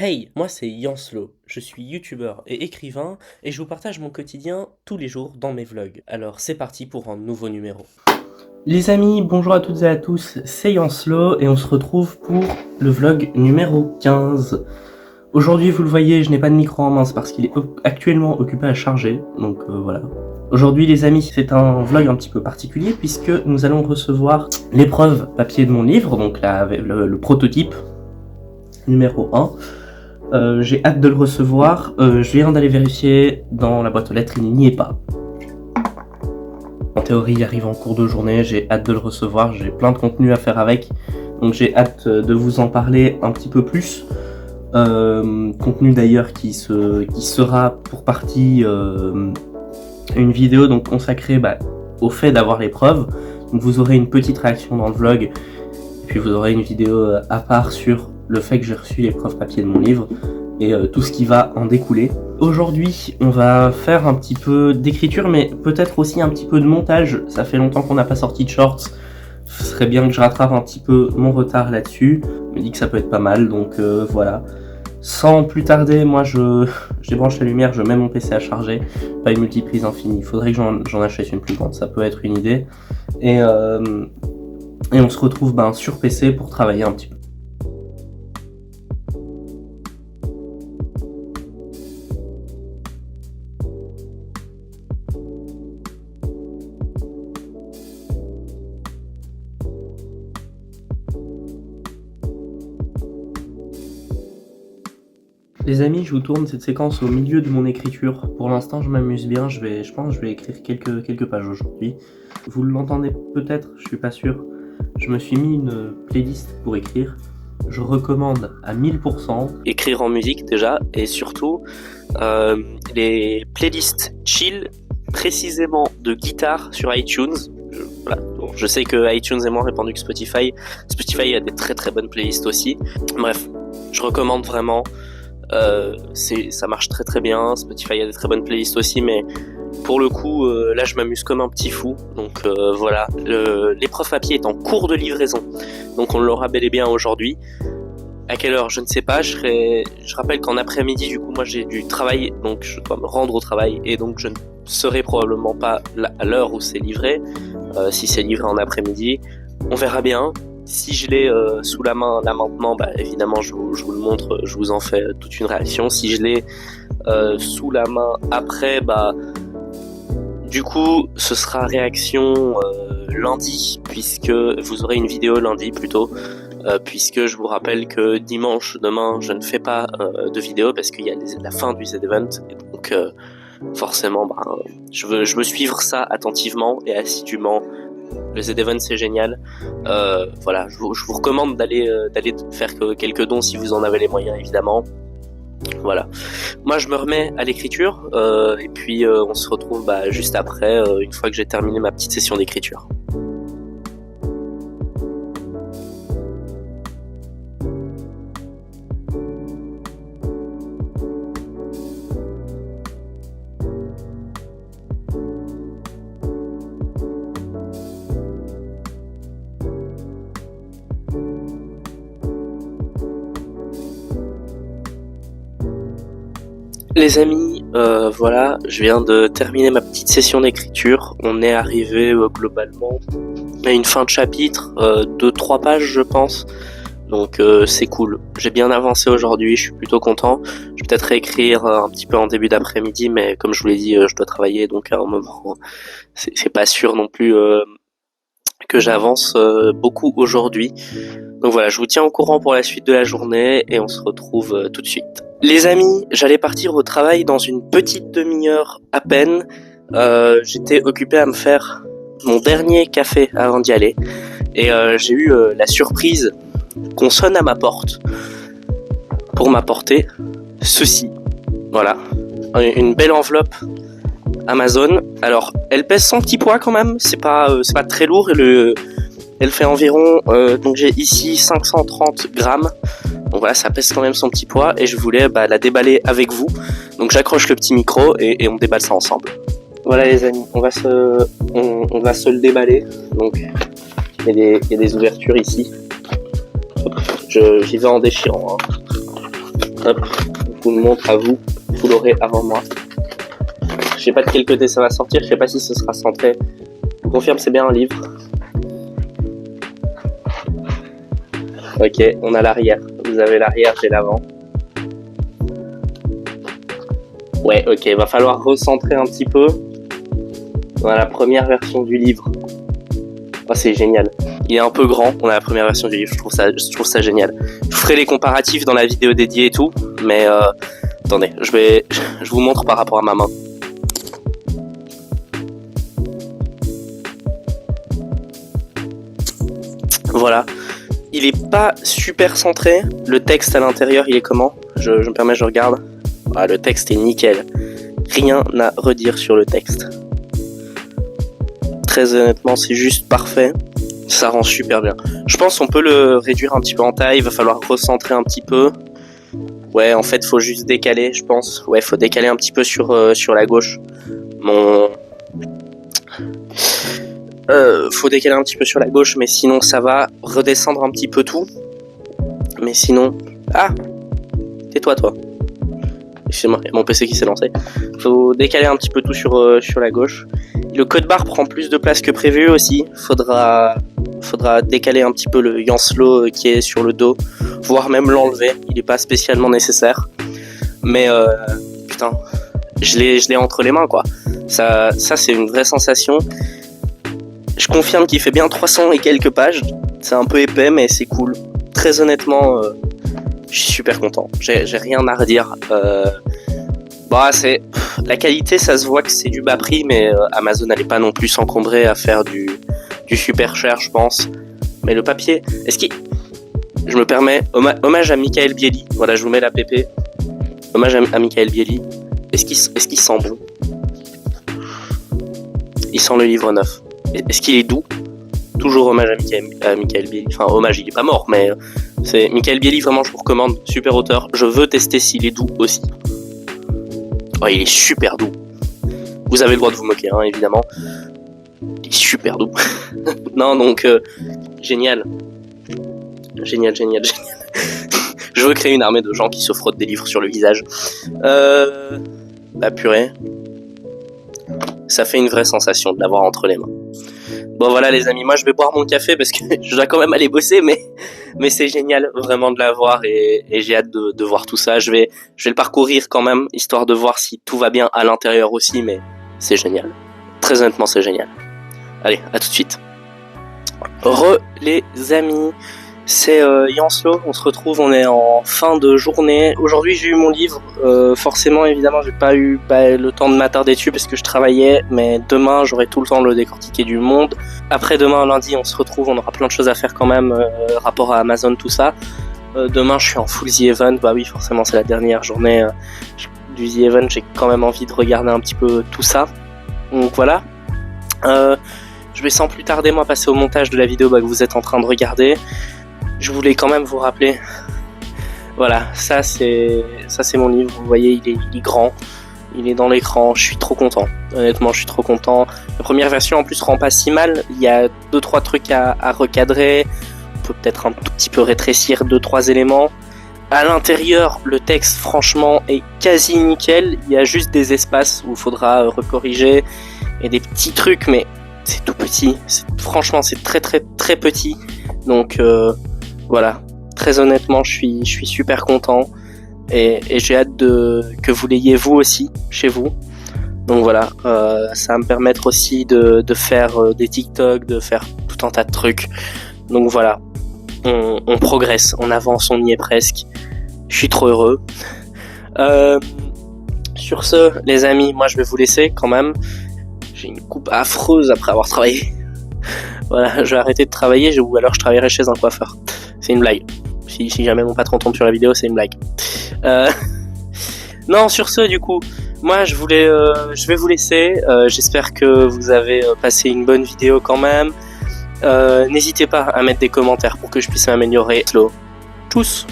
Hey, moi c'est Yanslo, je suis youtubeur et écrivain et je vous partage mon quotidien tous les jours dans mes vlogs. Alors c'est parti pour un nouveau numéro. Les amis, bonjour à toutes et à tous, c'est Yanslo et on se retrouve pour le vlog numéro 15. Aujourd'hui vous le voyez, je n'ai pas de micro en main, c'est parce qu'il est actuellement occupé à charger, donc voilà. Aujourd'hui les amis, c'est un vlog un petit peu particulier puisque nous allons recevoir l'épreuve papier de mon livre, donc là, avec le prototype numéro 1. J'ai hâte de le recevoir. Je viens d'aller vérifier dans la boîte aux lettres, il n'y est pas. En théorie, il arrive en cours de journée. J'ai hâte de le recevoir. J'ai plein de contenu à faire avec. Donc j'ai hâte de vous en parler un petit peu plus. Contenu d'ailleurs qui sera pour partie une vidéo donc consacrée au fait d'avoir l'épreuve. Donc vous aurez une petite réaction dans le vlog. Et puis vous aurez une vidéo à part sur le fait que j'ai reçu l'épreuve papier de mon livre et tout ce qui va en découler. Aujourd'hui, on va faire un petit peu d'écriture, mais peut-être aussi un petit peu de montage. Ça fait longtemps qu'on n'a pas sorti de shorts. Ce serait bien que je rattrape un petit peu mon retard là-dessus. Je me dis que ça peut être pas mal, donc voilà. Sans plus tarder, moi je débranche la lumière, je mets mon PC à charger. Pas une multiprise infinie, il faudrait que j'en achète une plus grande, ça peut être une idée. Et on se retrouve sur PC pour travailler un petit peu. Les amis, je vous tourne cette séquence au milieu de mon écriture. Pour l'instant, je m'amuse bien, je pense que je vais écrire quelques pages aujourd'hui. Vous l'entendez peut-être, je suis pas sûr. Je me suis mis une playlist pour écrire. Je recommande à 1000%. Écrire en musique déjà, et surtout les playlists chill, précisément de guitare sur iTunes. Voilà. Bon, je sais que iTunes est moins répandu que Spotify. Spotify a des très très bonnes playlists aussi. Bref, je recommande vraiment. Ça marche très très bien. Spotify a des très bonnes playlists aussi, mais pour le coup là je m'amuse comme un petit fou, donc voilà. L'épreuve papier est en cours de livraison, donc on l'aura bel et bien aujourd'hui. À quelle heure je ne sais pas. Je rappelle qu'en après-midi du coup moi j'ai du travail, donc je dois me rendre au travail et donc je ne serai probablement pas là à l'heure où c'est livré. Si c'est livré en après-midi, on verra bien. Si je l'ai sous la main là maintenant, évidemment je vous le montre, je vous en fais toute une réaction. Si je l'ai sous la main après, du coup ce sera réaction lundi, puisque vous aurez une vidéo lundi plutôt, puisque je vous rappelle que dimanche, demain, je ne fais pas de vidéo parce qu'il y a la fin du Z-Event, et donc forcément je veux suivre ça attentivement et assidûment. Le Z-Event c'est génial. Voilà, je vous recommande d'aller faire quelques dons si vous en avez les moyens, évidemment. Voilà. Moi je me remets à l'écriture et puis on se retrouve juste après, une fois que j'ai terminé ma petite session d'écriture. Les amis, voilà, je viens de terminer ma petite session d'écriture. On est arrivé globalement à une fin de chapitre de 3 pages je pense. Donc c'est cool. J'ai bien avancé aujourd'hui, je suis plutôt content. Je vais peut-être réécrire un petit peu en début d'après-midi, mais comme je vous l'ai dit, je dois travailler, donc à un moment, c'est pas sûr non plus que j'avance beaucoup aujourd'hui. Donc voilà, je vous tiens au courant pour la suite de la journée et on se retrouve tout de suite. Les amis, j'allais partir au travail dans une petite demi-heure à peine. J'étais occupé à me faire mon dernier café avant d'y aller. Et j'ai eu la surprise qu'on sonne à ma porte pour m'apporter ceci. Voilà, une belle enveloppe Amazon. Alors, elle pèse 100 petits poids quand même, c'est pas très lourd. Elle fait environ, donc j'ai ici 530 grammes. Donc voilà, ça pèse quand même son petit poids et je voulais la déballer avec vous. Donc j'accroche le petit micro et on déballe ça ensemble. Voilà les amis, on va se le déballer. Donc il y a des ouvertures ici. J'y vais en déchirant. Hop, je vous le montre à vous. Vous l'aurez avant moi. Je sais pas de quel côté ça va sortir. Je sais pas si ce sera centré. Je vous confirme, c'est bien un livre. Ok, on a l'arrière. Vous avez l'arrière, j'ai l'avant. Ouais, ok, va falloir recentrer un petit peu dans la première version du livre. Oh, c'est génial. Il est un peu grand, on a la première version du livre, je trouve ça génial. Je ferai les comparatifs dans la vidéo dédiée et tout, mais attendez, je vous montre par rapport à ma main. Voilà. Il est pas super centré. Le texte à l'intérieur, il est comment ? Je me permets, je regarde. Ah, le texte est nickel. Rien à redire sur le texte. Très honnêtement, c'est juste parfait. Ça rend super bien. Je pense qu'on peut le réduire un petit peu en taille. Il va falloir recentrer un petit peu. Ouais, en fait, faut juste décaler, je pense. Ouais, faut décaler un petit peu sur la gauche. Faut décaler un petit peu sur la gauche, mais sinon ça va. Redescendre un petit peu tout. Mais sinon... Ah ! Tais-toi, toi. Excusez-moi, il y a mon PC qui s'est lancé. Faut décaler un petit peu tout sur la gauche. Le code barre prend plus de place que prévu aussi. Faudra décaler un petit peu le Yanslo qui est sur le dos. Voire même l'enlever. Il n'est pas spécialement nécessaire. Mais putain, je l'ai entre les mains, quoi. Ça c'est une vraie sensation. Je confirme qu'il fait bien 300 et quelques pages. C'est un peu épais, mais c'est cool. Très honnêtement, je suis super content. J'ai rien à redire. C'est la qualité, ça se voit que c'est du bas prix, mais Amazon n'allait pas non plus s'encombrer à faire du super cher, je pense. Mais le papier, je me permets, hommage à Michael Bieli. Voilà, je vous mets la PP. Hommage à Michael Bieli. Est-ce qu'il sent bon ? Il sent le livre neuf. Est-ce qu'il est doux ? Toujours hommage à Michael Bieli. Enfin, hommage, il est pas mort, mais c'est Michael Bieli, vraiment, je vous recommande. Super auteur. Je veux tester s'il est doux aussi. Oh, il est super doux. Vous avez le droit de vous moquer, hein, évidemment. Il est super doux. Non, donc, génial. Génial. Je veux créer une armée de gens qui se frottent des livres sur le visage. La purée. Ça fait une vraie sensation de l'avoir entre les mains. Bon voilà les amis, moi je vais boire mon café parce que je dois quand même aller bosser, mais c'est génial vraiment de l'avoir et j'ai hâte de voir tout ça. Je vais le parcourir quand même, histoire de voir si tout va bien à l'intérieur aussi, mais c'est génial. Très honnêtement c'est génial. Allez, à tout de suite. Les amis, c'est Yanslo, on se retrouve, on est en fin de journée. Aujourd'hui j'ai eu mon livre, forcément évidemment j'ai pas eu le temps de m'attarder dessus parce que je travaillais, mais demain j'aurai tout le temps de le décortiquer du monde. Après demain lundi on se retrouve, on aura plein de choses à faire quand même, rapport à Amazon tout ça. Demain je suis en full The Event, bah oui forcément c'est la dernière journée du The Event, j'ai quand même envie de regarder un petit peu tout ça. Donc voilà. Je vais sans plus tarder moi passer au montage de la vidéo que vous êtes en train de regarder. Je voulais quand même vous rappeler, voilà, ça c'est mon livre, vous voyez il est grand, il est dans l'écran, je suis trop content, honnêtement je suis trop content. La première version en plus rend pas si mal, il y a 2-3 trucs à recadrer, on peut peut-être un tout petit peu rétrécir 2-3 éléments. À l'intérieur, le texte franchement est quasi nickel, il y a juste des espaces où il faudra recorriger et des petits trucs, mais c'est tout petit, franchement c'est très très très petit, donc voilà, très honnêtement, je suis super content et j'ai hâte que vous l'ayez vous aussi chez vous. Donc voilà, ça va me permettre aussi de faire des TikTok, de faire tout un tas de trucs. Donc voilà, on progresse, on avance, on y est presque. Je suis trop heureux. Sur ce, les amis, moi je vais vous laisser quand même. J'ai une coupe affreuse après avoir travaillé. Voilà, je vais arrêter de travailler ou alors je travaillerai chez un coiffeur. C'est une blague. Si jamais mon patron tombe sur la vidéo, c'est une blague. Non, sur ce, du coup, moi je vais vous laisser. J'espère que vous avez passé une bonne vidéo quand même. N'hésitez pas à mettre des commentaires pour que je puisse m'améliorer. Tchuss.